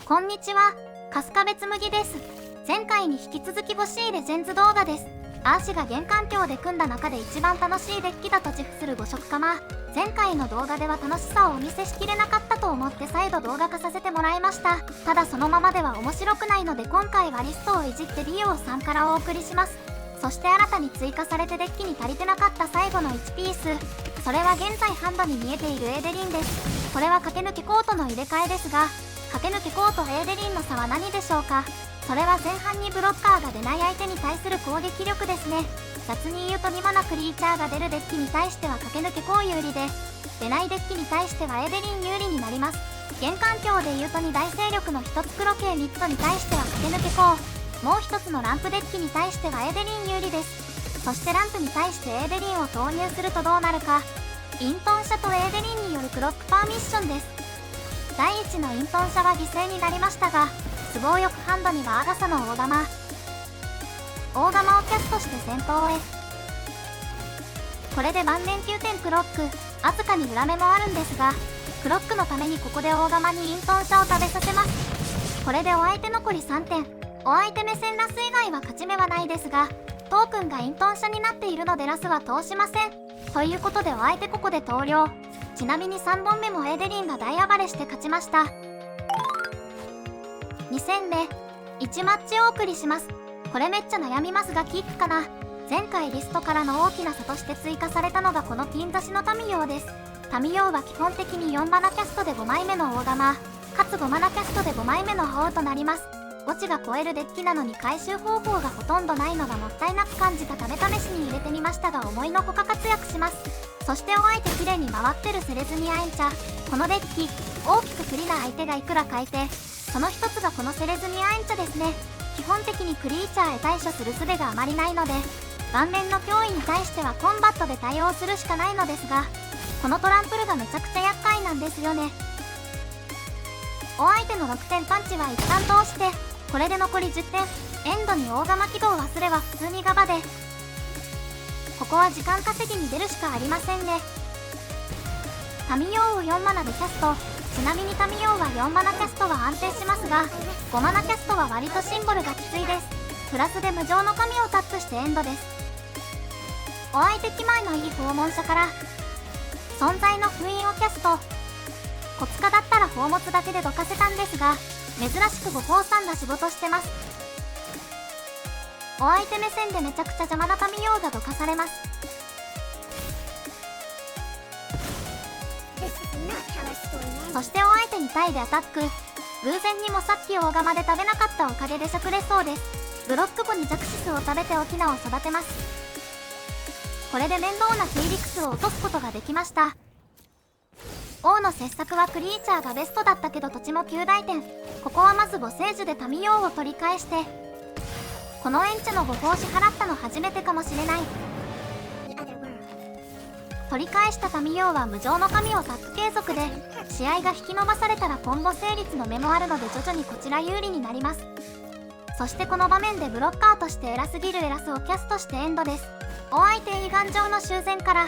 こんにちは、春日部つむぎです。前回に引き続き欲しいレジェンズ動画です。アーシが現環境で組んだ中で一番楽しいデッキだと自負する5色かま。前回の動画では楽しさをお見せしきれなかったと思って再度動画化させてもらいました。ただそのままでは面白くないので今回はリストをいじってリオさんからお送りします。そして新たに追加されてデッキに足りてなかった最後の1ピース。それは現在ハンドに見えているエーデリンです。これは駆け抜けコートの入れ替えですが、駆け抜けコートエーデリンの差は何でしょうか。それは前半にブロッカーが出ない相手に対する攻撃力ですね。雑に言うと2マナクリーチャーが出るデッキに対しては駆け抜けコウ有利で、出ないデッキに対してはエーデリン有利になります。現環境で言うと2大勢力の1つ黒系ミッドに対しては駆け抜けコウ、もう1つのランプデッキに対してはエーデリン有利です。そしてランプに対してエーデリンを投入するとどうなるか。イントン社とエーデリンによるクロックパーミッションです。第1のイントン社は犠牲になりましたが、都合よくハンドにはアガサの大玉をキャストして戦闘へ。これで万年9点クロック、あずかに裏目もあるんですが、クロックのためにここで大玉にイントン社を食べさせます。これでお相手残り3点、お相手目線ラス以外は勝ち目はないですが、トークンがイントン社になっているのでラスは通しません。ということでお相手ここで投了。ちなみに3本目もエーデリンが大暴れして勝ちました。2戦目1マッチお送りします。これめっちゃ悩みますがキックかな。前回リストからの大きな差として追加されたのがこの金差しのタミヨウです。タミヨウは基本的に4マナキャストで5枚目の大玉、かつ5マナキャストで5枚目のホウとなります。墓地が超えるデッキなのに回収方法がほとんどないのがもったいなく感じたため試しに入れてみましたが思いのほか活躍します。そしてお相手綺麗に回ってるセレズニアエンチャ。このデッキ大きく不利な相手がいくら変えて、その一つがこのセレズニアエンチャですね。基本的にクリーチャーへ対処する術があまりないので、盤面の脅威に対してはコンバットで対応するしかないのですが、このトランプルがめちゃくちゃ厄介なんですよね。お相手の6点パンチは一旦通して、これで残り10点。エンドに大玉起動忘れは普通にガバで、ここは時間稼ぎに出るしかありませんね。タミヨウを4マナでキャスト。ちなみにタミヨウは4マナキャストは安定しますが、5マナキャストは割とシンボルがきついです。プラスで無情の神をタップしてエンドです。お相手気前のいい訪問者から存在の封印をキャスト。コツカだったら宝物だけでどかせたんですが、珍しくご宝さんが仕事してます。お相手目線でめちゃくちゃ邪魔なタミヨウがどかされます。そしてお相手にタイでアタック。偶然にもさっき大釜で食べなかったおかげでしゃくれそうです。ブロック後にジャクシスを食べてオキナを育てます。これで面倒なフィーリクスを落とすことができました。王の傑作はクリーチャーがベストだったけど土地も9大点。ここはまず母聖樹でタミヨウを取り返して、このエンチャのご奉仕払ったの初めてかもしれない。取り返したタミヨウは無情の神をタック継続で、試合が引き延ばされたらコンボ成立の目もあるので徐々にこちら有利になります。そしてこの場面でブロッカーとして偉すぎるエラスをキャストしてエンドです。お相手イガン上の修繕から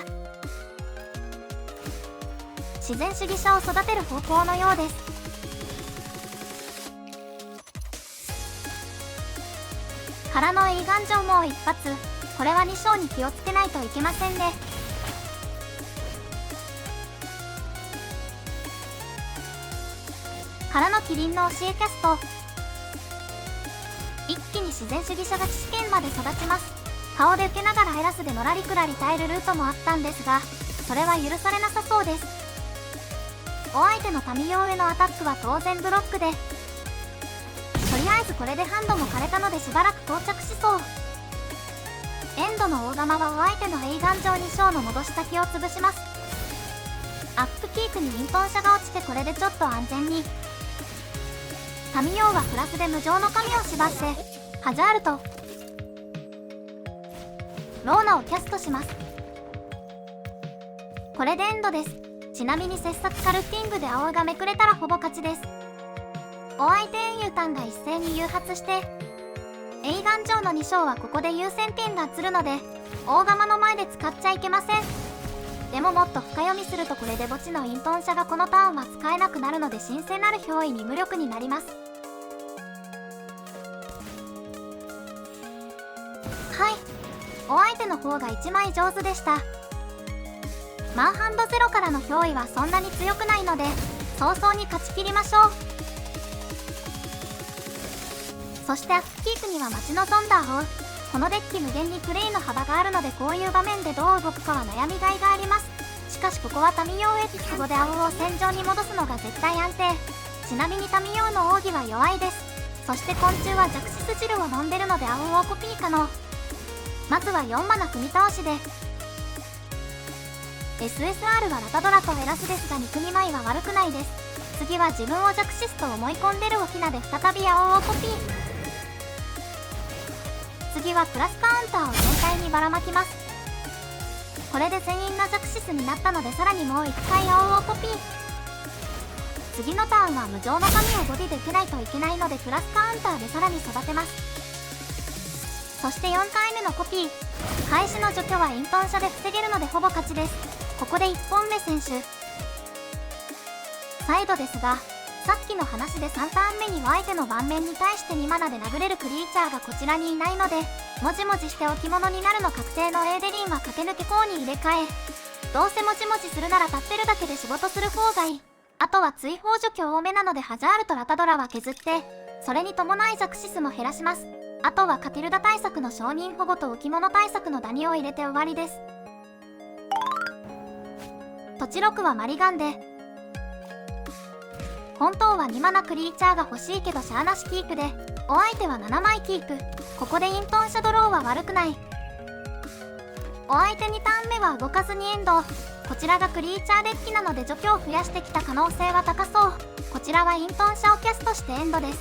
自然主義者を育てる方向のようです。からのイガン上もう一発。これは2章に気をつけないといけませんね。からのキリンの教えキャスト。一気に自然主義者が知識圏まで育ちます。顔で受けながらエラスでのらりくらり耐えるルートもあったんですが、それは許されなさそうです。お相手のタミヨウへのアタックは当然ブロックで、とりあえずこれでハンドも枯れたのでしばらく膠着しそう。エンドの大玉はお相手のエイガン上2章の戻し先を潰します。アップキークにイントン車が落ちてこれでちょっと安全に。タミヨウはプラスで無情の神を縛ってハジャールとローナをキャストします。これでエンドです。ちなみに切削カルフィングで葵がめくれたらほぼ勝ちです。お相手エンユータンが一斉に誘発して、エイガン上の2章はここで優先権が移るので大釜の前で使っちゃいけません。でももっと深読みするとこれで墓地のイントン社がこのターンは使えなくなるので神聖なる憑依に無力になります。お相手の方が1枚上手でした。マンハンドゼロからの憑依はそんなに強くないので早々に勝ち切りましょう。そしてアクキークには待ち望んだ青。このデッキ無限にプレイの幅があるのでこういう場面でどう動くかは悩みがいがあります。しかしここはタミヨウエピックで青を戦場に戻すのが絶対安定。ちなみにタミヨウの奥義は弱いです。そして昆虫はジャクシス汁を飲んでるので青をコピー可能。まずは4マナ組み倒しで SSR はラタドラとエラスですが肉2枚は悪くないです。次は自分をジャクシスと思い込んでるオキナで再び青をコピー。次はプラスカウンターを全体にばらまきます。これで全員がジャクシスになったのでさらにもう1回青をコピー。次のターンは無常の神をボディで受けないといけないのでプラスカウンターでさらに育てます。そして4回目のコピー。開始の除去はイントン射で防げるのでほぼ勝ちです。ここで1本目選手。再度ですがさっきの話で3ターン目には相手の盤面に対して2マナで殴れるクリーチャーがこちらにいないのでもじもじして置物になるの確定のエーデリンは駆け抜けコウに入れ替え、どうせもじもじするなら立ってるだけで仕事する方がいい。あとは追放除去多めなのでハザールとラタドラは削って、それに伴いジャクシスも減らします。あとはカティルダ対策の承認保護と置物対策のダニを入れて終わりです。土地6はマリガンで本当は2マナクリーチャーが欲しいけどシャアなしキープでお相手は7枚キープ。ここでイントンシャドローは悪くない。お相手2ターン目は動かずにエンド。こちらがクリーチャーデッキなので除去を増やしてきた可能性は高そう。こちらはイントンシャをキャストしてエンドです。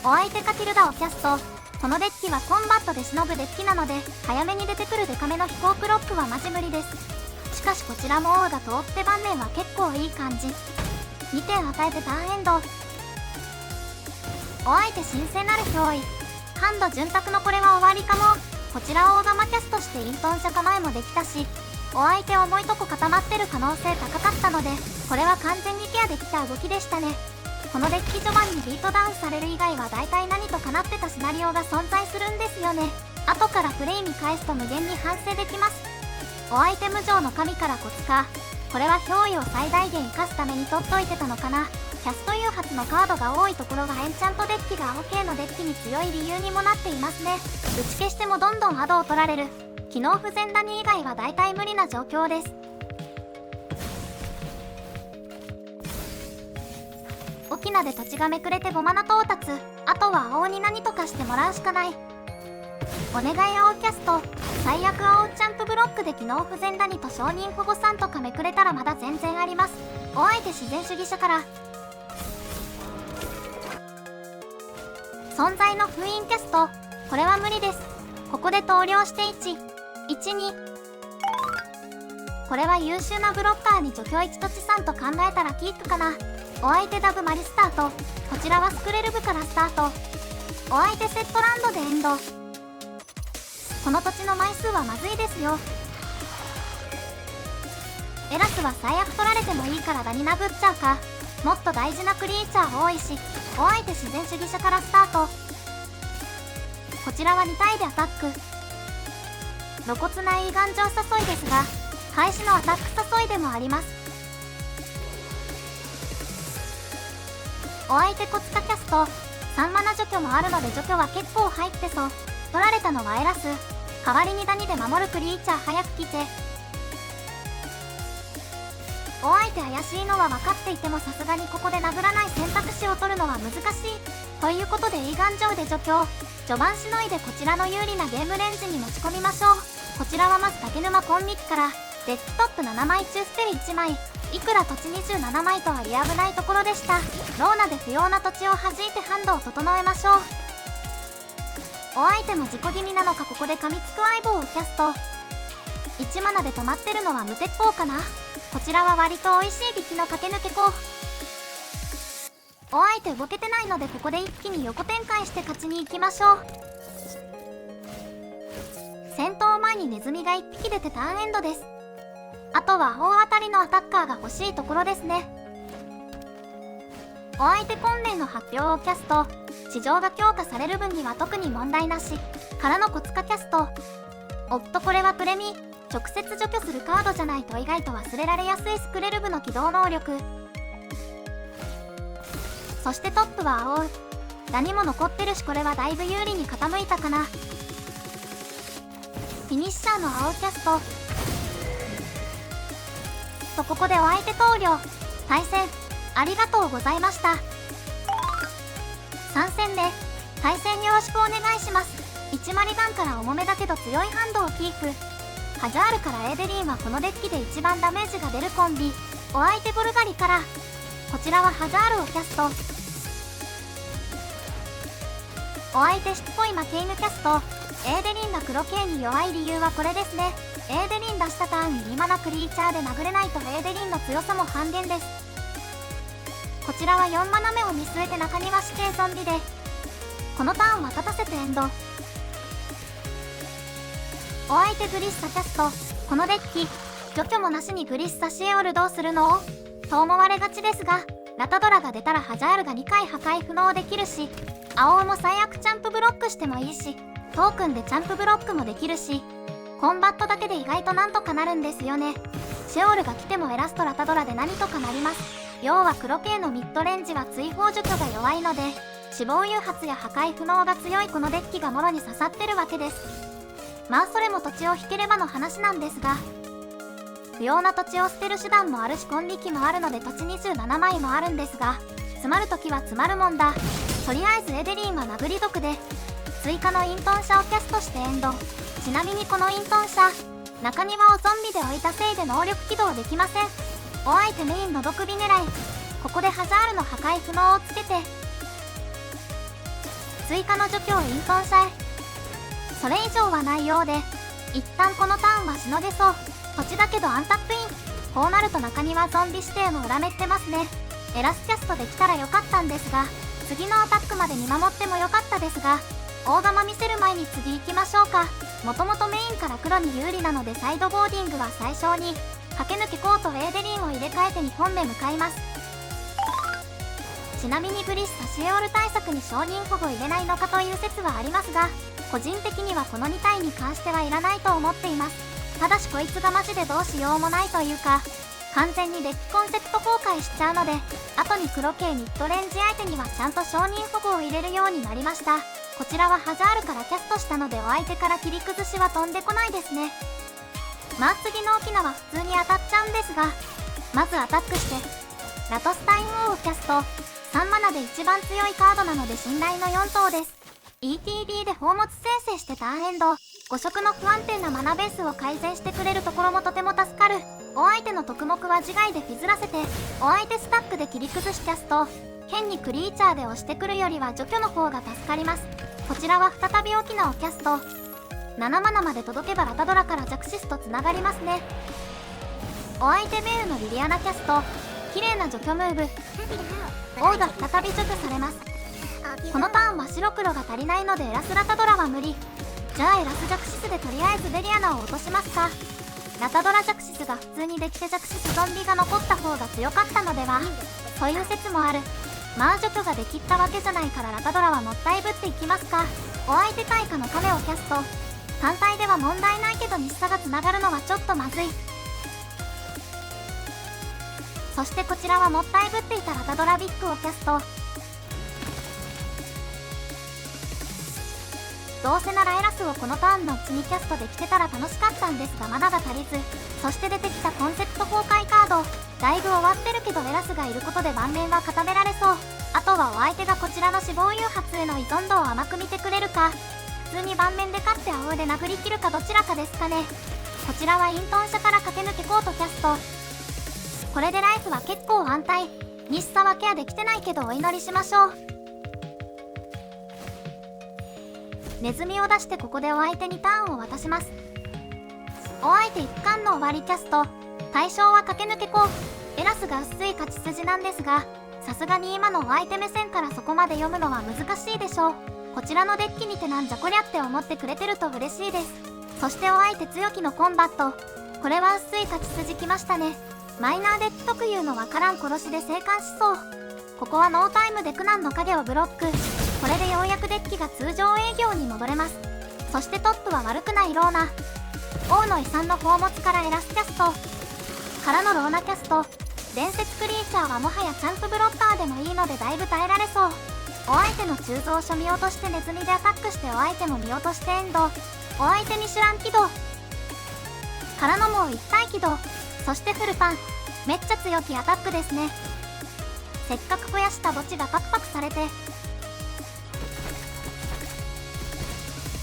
お相手カティルダをキャスト。このデッキはコンバットでしのぐデッキなので早めに出てくるデカめの飛行クロックはマジ無理です。しかしこちらも王が通って盤面は結構いい感じ。2点与えてターンエンド。お相手新鮮なる憑依。ハンド潤沢のこれは終わりかも。こちらを大玉キャストしてイントンシャ構えもできたしお相手重いとこ固まってる可能性高かったのでこれは完全にケアできた動きでしたね。このデッキ序盤にビートダウンされる以外は大体何とかなってたシナリオが存在するんですよね。後からプレイ見返すと無限に反省できます。お相手無常の神からコツか。これは憑依を最大限生かすために取っといてたのかな。キャスト誘発のカードが多いところがエンチャントデッキが青系のデッキに強い理由にもなっていますね。打ち消してもどんどんアドを取られる。機能不全ダニ以外は大体無理な状況です。沖縄で土地がめくれて5マナ到達。あとは青に何とかしてもらうしかない。お願い青キャスト。最悪青チャンプブロックで機能不全ダニと承認保護さんとかめくれたらまだ全然あります。お相手自然主義者から存在の封印キャスト。これは無理です。ここで投了して112。これは優秀なブロッカーに除去1と地3と考えたらキープかな。お相手ダブマリスタート。こちらはスクレル部からスタート。お相手セットランドでエンド。この土地の枚数はまずいですよ。エラスは最悪取られてもいいからダニ殴っちゃうか。もっと大事なクリーチャー多いし。お相手自然主義者からスタート。こちらは2体でアタック。露骨な胃頑丈誘いですが開始のアタック誘いでもあります。お相手コツカキャスト。3マナ除去もあるので除去は結構入ってそう。取られたのはエラス。代わりにダニで守るクリーチャー早く来て。お相手怪しいのは分かっていてもさすがにここで殴らない選択肢を取るのは難しい。ということで胃頑丈で除去。序盤しのいでこちらの有利なゲームレンジに持ち込みましょう。こちらはまず竹沼コンミキからデッキトップ7枚中捨てる1枚。いくら土地27枚とはい危ないところでした。ローナで不要な土地を弾いてハンドを整えましょう。お相手も自己気味なのかここで噛みつく相棒をキャスト。1マナで止まってるのは無鉄砲かな。こちらは割と美味しい引きの駆け抜けコウ。お相手動けてないのでここで一気に横展開して勝ちに行きましょう。戦闘前にネズミが1匹出てターンエンドです。あとは大当たりのアタッカーが欲しいところですね。お相手訓練の発表をキャスト。地上が強化される分には特に問題なし。からのコツスカキャスト。おっと、これはプレミ。直接除去するカードじゃないと意外と忘れられやすいスクレル部の起動能力。そしてトップは青。ダニも残ってるし、これはだいぶ有利に傾いたかな。フィニッシャーの青キャストと、ここでお相手投了。対戦ありがとうございました。参戦で対戦よろしくお願いします。1マリガンから重めだけど強いハンドをキープ。ハジャールからエーデリーンはこのデッキで一番ダメージが出るコンビ。お相手ボルガリから、こちらはハジャールをキャスト。お相手しつこいマケイヌキャスト。エーデリンが黒系に弱い理由はこれですね。エーデリン出したターンに2マナクリーチャーで殴れないとエーデリンの強さも半減です。こちらは4マナ目を見据えて中庭指定ゾンビで、このターンは立たせてエンド。お相手グリッサキャスト。このデッキ除去もなしにグリッサシエオルどうするのと思われがちですが、ラタドラが出たらハジャールが2回破壊不能できるし、青も最悪チャンプブロックしてもいいし、トークンでチャンプブロックもできるし、コンバットだけで意外となんとかなるんですよね。シェオルが来てもエラスとラタドラで何とかなります。要は黒系のミッドレンジは追放除去が弱いので、死亡誘発や破壊不能が強いこのデッキがもろに刺さってるわけです。まあそれも土地を引ければの話なんですが、不要な土地を捨てる手段もあるし根力もあるので土地27枚もあるんですが、詰まるときは詰まるもんだ。とりあえずエデリーンは殴り毒で追加のイントン車をキャストしてエンド。ちなみにこのイントン車、中庭をゾンビで置いたせいで能力起動できません。お相手メインの毒火狙い。ここでハザールの破壊不能をつけて追加の除去をイントン車へ。それ以上はないようで、一旦このターンはしのげそう。土地だけどアンタップイン。こうなると中庭ゾンビ指定も裏目ってますね。エラスキャストできたらよかったんですが、次のアタックまで見守ってもよかったですが、大玉見せる前に次行きましょうか。もともとメインから黒に有利なのでサイドボーディングは最小に、駆け抜けコートエーデリンを入れ替えて2本目向かいます。ちなみにグリッサシエオル対策に承認保護入れないのかという説はありますが、個人的にはこの2体に関してはいらないと思っています。ただしこいつがマジでどうしようもないというか、完全にデッキコンセプト崩壊しちゃうので、後に黒系ミッドレンジ相手にはちゃんと承認保護を入れるようになりました。こちらはハザールからキャストしたのでお相手から切り崩しは飛んでこないですね。まあ次の沖縄は普通に当たっちゃうんですが、まずアタックしてラトスタイン王をキャスト。3マナで一番強いカードなので信頼の4頭です。 ETB で宝物生成してターンエンド。5色の不安定なマナベースを改善してくれるところもとても助かる。お相手の特目は自害でフィズらせて、お相手スタックで切り崩しキャスト。変にクリーチャーで押してくるよりは除去の方が助かります。こちらは再び沖縄をキャスト。7マナまで届けばラタドラからジャクシスとつながりますね。お相手ベールのリリアナキャスト。綺麗な除去ムーブ。王が再び除去されます。このターンは白黒が足りないのでエラスラタドラは無理。じゃあエラスジャクシスでとりあえずデリアナを落としますか。ラタドラジャクシスが普通にできてジャクシスゾンビが残った方が強かったのでは、という説もある。まあ除去ができったわけじゃないからラタドラはもったいぶっていきますか。お相手対価の亀をキャスト。単体では問題ないけど日差がつながるのはちょっとまずい。そしてこちらはもったいぶっていたラタドラビッグをキャスト。どうせならエラスをこのターンのうちにキャストできてたら楽しかったんですがマナが足りず、そして出てきたコンセプト崩壊カード。だいぶ終わってるけどエラスがいることで盤面は固められそう。あとはお相手がこちらの死亡誘発への依存度を甘く見てくれるか、普通に盤面で勝って青で殴り切るかどちらかですかね。こちらはイントン車から駆け抜けコートキャスト。これでライフは結構安泰。日差はケアできてないけどお祈りしましょう。ネズミを出してここでお相手にターンを渡します。お相手一貫の終わりキャスト。対象は駆け抜けコーフ。エラスが薄い勝ち筋なんですが、さすがに今のお相手目線からそこまで読むのは難しいでしょう。こちらのデッキにてなんじゃこりゃって思ってくれてると嬉しいです。そしてお相手強気のコンバット。これは薄い勝ち筋きましたね。マイナーデッキ特有のわからん殺しで生還しそう。ここはノータイムで苦難の影をブロック。これでようやくデッキが通常営業に戻れます。そしてトップは悪くないローナ。王の遺産の宝物からエラスキャストからのローナキャスト。伝説クリーチャーはもはやチャンプブロッカーでもいいのでだいぶ耐えられそう。お相手の鋳造所見落としてネズミでアタックしてお相手も見落としてエンド。お相手にシュラン起動からのもう一体起動。そしてフルパン。めっちゃ強気アタックですね。せっかく増やした墓地がパクパクされて、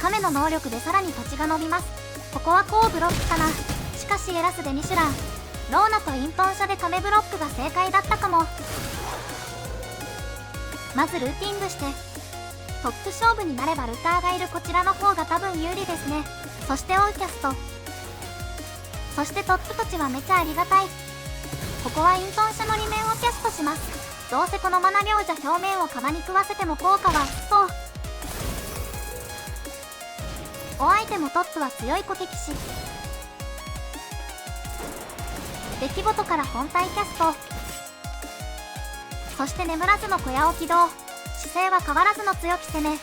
亀の能力でさらに土地が伸びます。ここはこうブロックかな。しかしエラスでミシュラン、ローナとイントン社で亀ブロックが正解だったかも。まずルーティングしてトップ勝負になればルターがいるこちらの方が多分有利ですね。そしてオウキャスト、そしてトップ土地はめちゃありがたい。ここはイントン社の裏面をキャストします。どうせこのマナ量じゃ表面を釜に食わせても効果は薄そう。お相手もトップは強い小敵士。出来事から本体キャスト、そして眠らずの小屋を起動。姿勢は変わらずの強き攻め。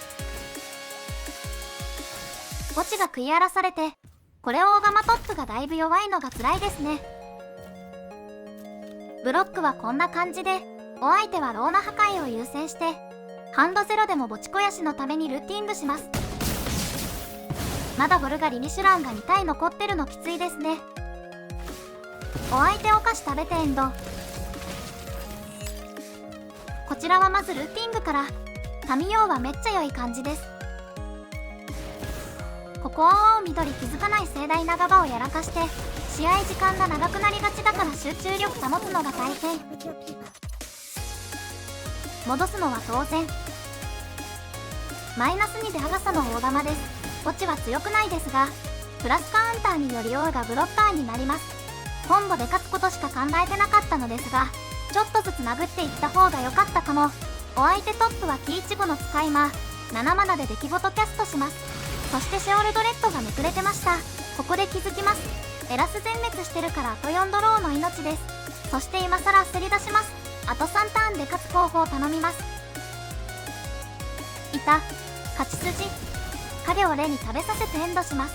墓地が食い荒らされて、これをオガマトップがだいぶ弱いのが辛いですね。ブロックはこんな感じで、お相手はローナ破壊を優先してハンドゼロでも墓地肥やしのためにルーティングします。まだボルガリ・ミシュランが2体残ってるのきついですね。お相手お菓子食べてエンド。こちらはまずルーティングから。タミヨウはめっちゃ良い感じです。ここは青緑気づかない盛大なガバをやらかして、試合時間が長くなりがちだから集中力保つのが大変。戻すのは当然。マイナス2でアガサの大玉です。墓地は強くないですが、プラスカウンターにより王がブロッカーになります。コンボで勝つことしか考えてなかったのですが、ちょっとずつ殴っていった方が良かったかも。お相手トップはキイチゴの使い魔、7マナで出来事キャストします。そしてシェオルドレッドがめくれてました。ここで気づきます。エラス全滅してるからあと4ドローの命です。そして今更焦り出します。あと3ターンで勝つ候補を頼みます。いた、勝ち筋。影をレに食べさせてエンドします。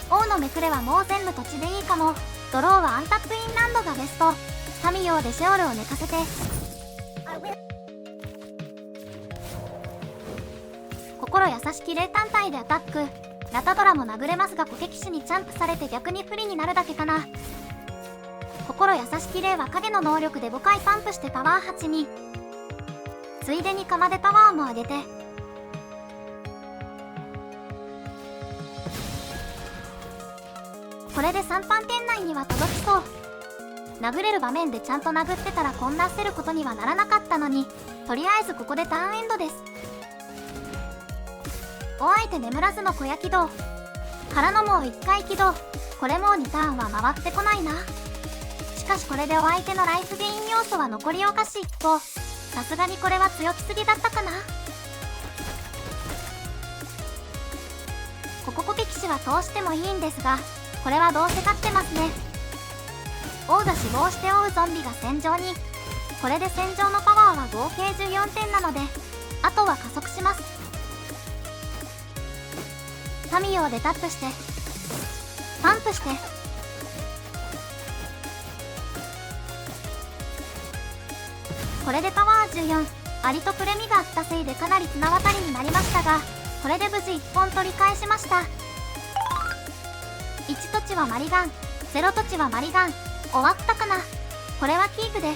王のめくれはもう全部土地でいいかも。ドローはアンタップインランドがベスト。タミヨウでシェオルを寝かせて、心優しき霊単体でアタック。ラタドラも殴れますが小敵士にチャンプされて逆に不利になるだけかな。心優しき霊は影の能力で5回パンプしてパワー8に、ついでに釜でパワーも上げて、これで3番店内には届きそう。殴れる場面でちゃんと殴ってたらこんな焦ることにはならなかったのに、とりあえずここでターンエンドです。お相手眠らずの小屋起動からのもう1回起動。これもう2ターンは回ってこないな。しかしこれでお相手のライフゲイン要素は残りお菓子1個。さすがにこれは強きすぎだったかな。ここ小敵士は通してもいいんですが、これはどうせ勝ってますね。王が死亡して追うゾンビが戦場に。これで戦場のパワーは合計14点なので、あとは加速します。タミヨウでタップしてパンプして、これでパワー14。アリとプレミがあったせいでかなり綱渡りになりましたが、これで無事1本取り返しました。1土地はマリガン、0土地はマリガン。終わったかな。これはキープで、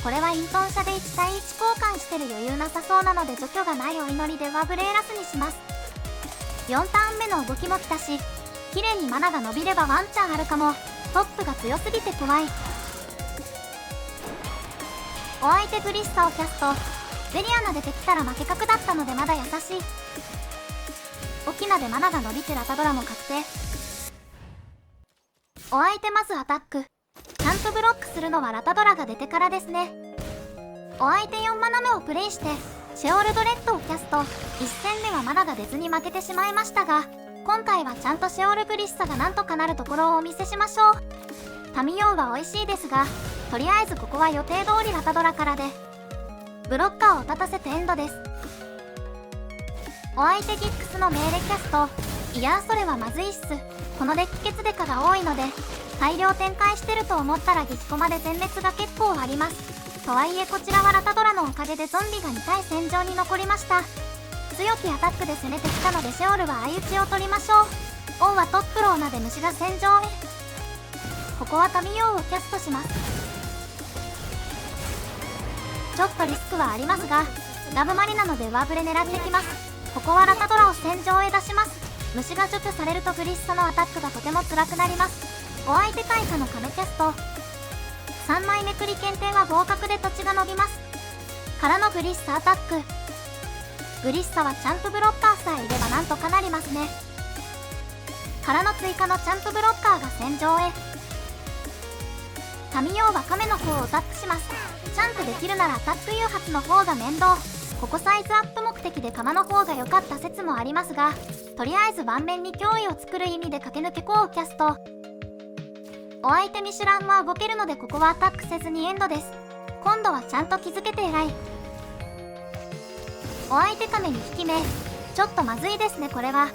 これはイントン社で1対1交換してる余裕なさそうなので除去がないお祈りでワブレーラスにします。4ターン目の動きも来たし、綺麗にマナが伸びればワンチャンあるかも。トップが強すぎて怖い。お相手ブリッサをキャスト。ゼリアナ出てきたら負け角だったのでまだ優しい。オキナでマナが伸びてラタドラも確定。お相手まずアタック。ちゃんとブロックするのはラタドラが出てからですね。お相手4マナ目をプレイしてシェオルドレッドをキャスト。1戦目はマナが出ずに負けてしまいましたが、今回はちゃんとシェオルブリッサがなんとかなるところをお見せしましょう。タミヨウは美味しいですが、とりあえずここは予定通りラタドラからでブロッカーを立たせてエンドです。お相手ギックスの命令キャスト。いやーそれはまずいっす。このデッキ欠デカが多いので大量展開してると思ったらギッコまで全滅が結構あります。とはいえこちらはラタドラのおかげでゾンビが2体戦場に残りました。強きアタックで攻めてきたのでシェオルは相打ちを取りましょう。王はトップローナで虫が戦場へ。ここはタミヨウをキャストします。ちょっとリスクはありますがラブマリなので上振れ狙ってきます。ここはラタドラを戦場へ出します。虫が除去されるとグリッサのアタックがとても辛くなります。お相手大佐のカメキャスト。3枚めくり検定は合格で土地が伸びます。からのグリッサアタック。グリッサはチャンプブロッカーさえいればなんとかなりますね。からの追加のチャンプブロッカーが戦場へ。タミヨウはカメの方をタックします。チャンプできるならアタック誘発の方が面倒。ここサイズアップ目的で釜の方が良かった説もありますが、とりあえず盤面に脅威を作る意味で駆け抜けコウをキャスト。お相手ミシュランは動けるのでここはアタックせずにエンドです。今度はちゃんと気づけて偉い。お相手カメに引き目。ちょっとまずいですねこれは。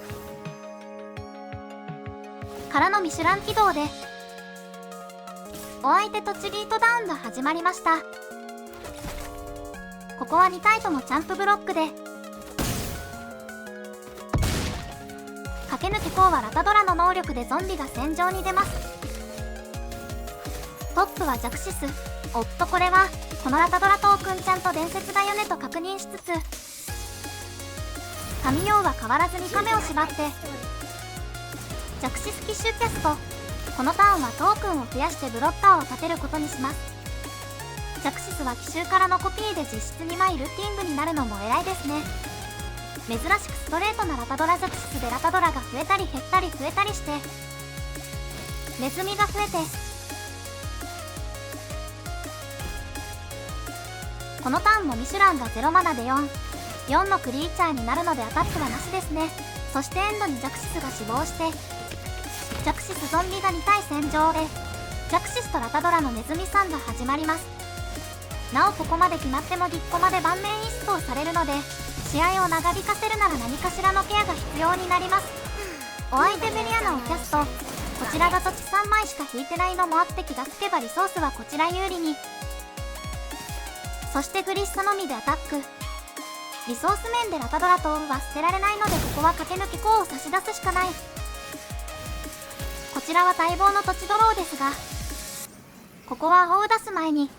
からのミシュラン起動でお相手とチリートダウンが始まりました。ここは2体ともチャンプブロックで駆け抜けコウはラタドラの能力でゾンビが戦場に出ます。トップはジャクシス。おっとこれはこのラタドラトークンちゃんと伝説だよねと確認しつつタミヨウは変わらずにカメを縛ってジャクシス奇襲キャスト。このターンはトークンを増やしてブロッターを立てることにします。ジャクシスは奇襲からのコピーで実質2枚ルッティングになるのも偉いですね。珍しくストレートなラタドラジャクシスでラタドラが増えたり減ったり増えたりしてネズミが増えてこのターンもミシュランが0マナで4のクリーチャーになるのでアタックはなしですね。そしてエンドにジャクシスが死亡してジャクシスゾンビが2体戦場へ。ジャクシスとラタドラのネズミさんが始まります。なおここまで決まってもギッコまで盤面イストをされるので試合を長引かせるなら何かしらのケアが必要になります。お相手ベリアナをキャスト。こちらが土地3枚しか引いてないのもあって気がつけばリソースはこちら有利に。そしてグリッサのみでアタック。リソース面でラタドラとウは捨てられないのでここは駆け抜けコウを差し出すしかない。こちらは待望の土地ドローですがここはオウ出す前に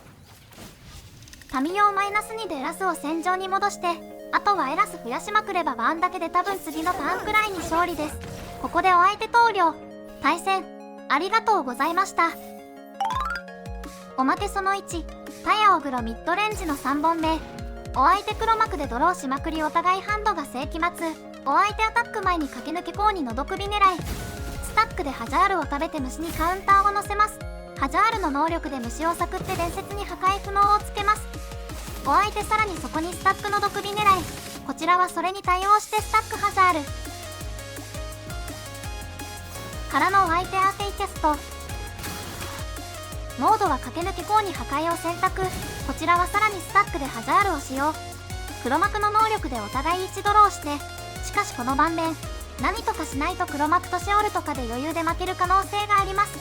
タミヨウマイナス2でエラスを戦場に戻してあとはエラス増やしまくればワンだけで多分次のターンくらいに勝利です。ここでお相手投了。対戦ありがとうございました。おまけその1タヤオグロミッドレンジの3本目。お相手黒幕でドローしまくりお互いハンドが世紀末。お相手アタック前に駆け抜けコウにのど首狙い。スタックでハジャールを食べて虫にカウンターを乗せます。ハジャールの能力で虫をサクって伝説に破壊不能をつけます。お相手さらにそこにスタックのど首狙い。こちらはそれに対応してスタックハジャールからのお相手アーテイキャスト。モードは駆け抜けコウに破壊を選択。こちらはさらにスタックでハジャールを使用。黒幕の能力でお互い1ドローして、しかしこの盤面何とかしないと黒幕とシェオルとかで余裕で負ける可能性があります。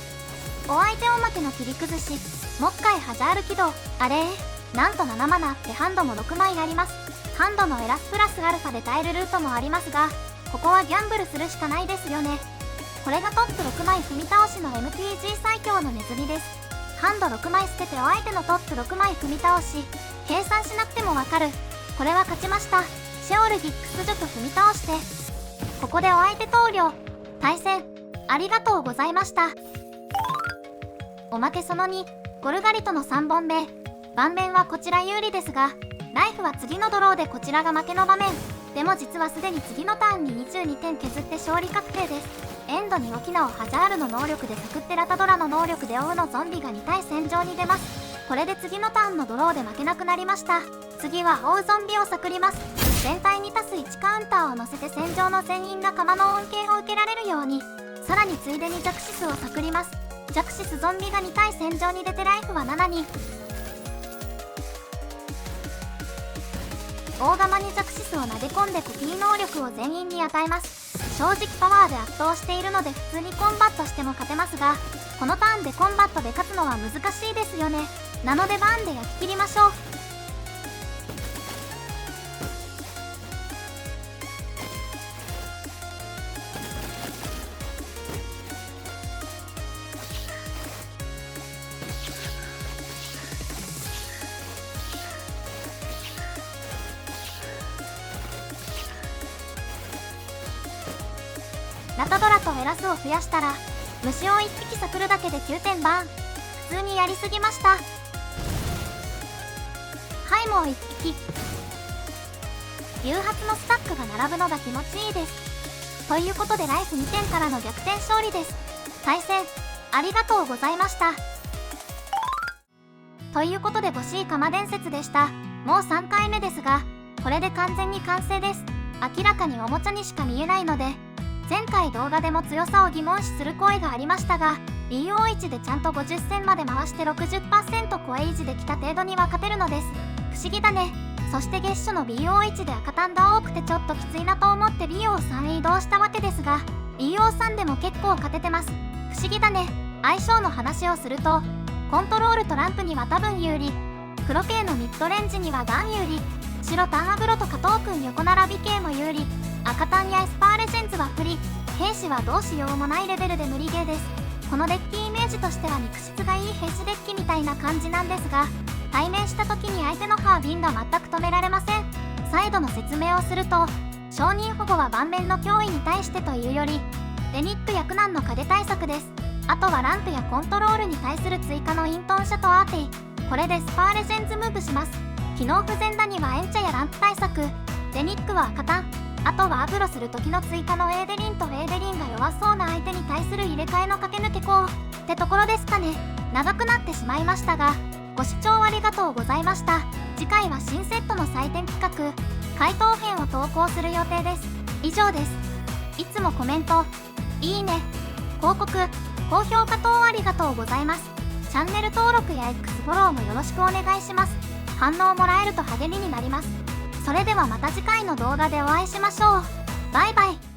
お相手おまけの切り崩し。もっかいハジャール起動。あれなんと7マナでハンドも6枚あります。ハンドのエラスプラスアルファで耐えるルートもありますがここはギャンブルするしかないですよね。これがトップ6枚踏み倒しの MTG 最強のネズミです。ハンド6枚捨ててお相手のトップ6枚踏み倒し計算しなくてもわかる。これは勝ちました。シェオルギックス除去踏み倒してここでお相手投了。対戦ありがとうございました。おまけその2ゴルガリトの3本目。盤面はこちら有利ですがライフは次のドローでこちらが負けの場面。でも実はすでに次のターンに22点削って勝利確定です。エンドにオキナをハジャールの能力でサクってラタドラの能力でオウのゾンビが2体戦場に出ます。これで次のターンのドローで負けなくなりました。次はオウゾンビをサクります。全体に足す1カウンターを乗せて戦場の全員が釜の恩恵を受けられるようにさらについでにジャクシスをサクります。ジャクシスゾンビが2体戦場に出てライフは7に。お大釜に弱シスを投げ込んでコピー能力を全員に与えます。正直パワーで圧倒しているので普通にコンバットしても勝てますが、このターンでコンバットで勝つのは難しいですよね。なのでバーンで焼き切りましょう。ラタドラとエラスを増やしたら虫を1匹さくるだけで9点バーン。普通にやりすぎました。はい、もう1匹。誘発のスタックが並ぶのが気持ちいいです。ということでライフ2点からの逆転勝利です。対戦ありがとうございました。ということで欲しい釜伝説でした。もう3回目ですが、これで完全に完成です。明らかにおもちゃにしか見えないので、前回動画でも強さを疑問視する声がありましたが、 BO1 でちゃんと50戦まで回して 60% 超え維持できた程度には勝てるのです。不思議だね。そして月初の BO1 で赤タンが多くてちょっときついなと思って BO3 へ移動したわけですが、 BO3 でも結構勝ててます。不思議だね。相性の話をすると、コントロールとランプには多分有利、黒系のミッドレンジにはガン有利、白タンアグロと加藤君横並び系も有利、赤タンやエスパーレジェンズは不利、兵士はどうしようもないレベルで無理ゲーです。このデッキイメージとしては肉質がいい兵士デッキみたいな感じなんですが、対面した時に相手のハービンが全く止められません。再度の説明をすると、承認保護は盤面の脅威に対してというよりレニックや苦難の影対策です。あとはランプやコントロールに対する追加のイントンシャとアーティ、これでスパーレジェンズムーブします。機能不全打にはエンチャやランプ対策、レニックは赤タン、あとはアグロする時の追加のエーデリンとエーデリンが弱そうな相手に対する入れ替えの駆け抜けこうってところですかね。長くなってしまいましたが、ご視聴ありがとうございました。次回は新セットの採点企画、回答編を投稿する予定です。以上です。いつもコメント、いいね、広告、高評価等ありがとうございます。チャンネル登録や X フォローもよろしくお願いします。反応もらえると励みになります。それではまた次回の動画でお会いしましょう。バイバイ。